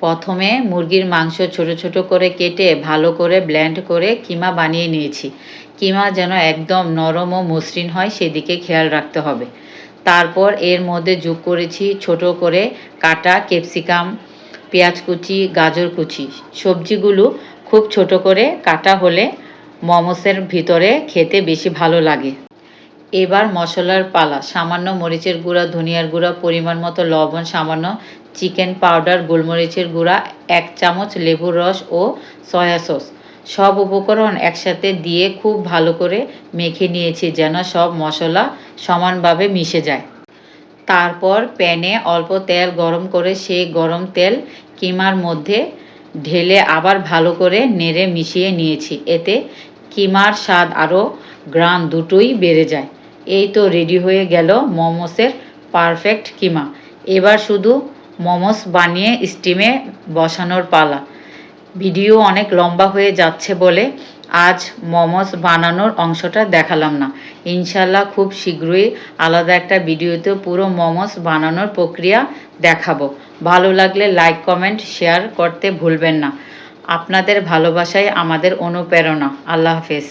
প্রথমে মুরগির মাংস ছোট ছোট করে কেটে ভালো করে ব্লেন্ড করে কিমা বানিয়ে নিয়েছি। কিমা যেন একদম নরম ও মসৃণ হয় সেদিকে খেয়াল রাখতে হবে। তারপর এর মধ্যে যোগ করেছি ছোট করে কাটা ক্যাপসিকাম, পেঁয়াজ কুচি, গাজর কুচি। সবজিগুলো খুব ছোট করে কাটা হলে মোমোসের ভিতরে খেতে বেশি ভালো লাগে। এবার মশলার পালা। সামান্য মরিচের গুঁড়া, ধনিয়ার গুঁড়া, পরিমাণ মতো লবণ, সামান্য চিকেন পাউডার, গোলমরিচের গুঁড়া, 1 চামচ লেবুর রস ও সয়া সস। সব উপকরণ একসাথে দিয়ে খুব ভালো করে মেখে নিয়েছি যেন সব মশলা সমানভাবে মিশে যায়। তারপর প্যানে অল্প তেল গরম করে সেই গরম তেল কিমার মধ্যে ঢেলে আবার ভালো করে নেড়ে মিশিয়ে নিয়েছি। এতে কিমার স্বাদ আরও ঘ্রাণ দুটোই বেড়ে যায়। এই তো রেডি হয়ে গেল মোমোসের পারফেক্ট কিমা। এবার শুধু মোমোস বানিয়ে স্টিমে বসানোর পালা। ভিডিও অনেক লম্বা হয়ে যাচ্ছে বলে আজ মোমোস বানানোর অংশটা দেখালাম না। ইনশাল্লাহ খুব শীঘ্রই আলাদা একটা ভিডিওতে পুরো মোমোস বানানোর প্রক্রিয়া দেখাবো। ভালো লাগলে লাইক, কমেন্ট, শেয়ার করতে ভুলবেন না। আপনাদের ভালোবাসাই আমাদের অনুপ্রেরণা। আল্লাহ হাফেজ।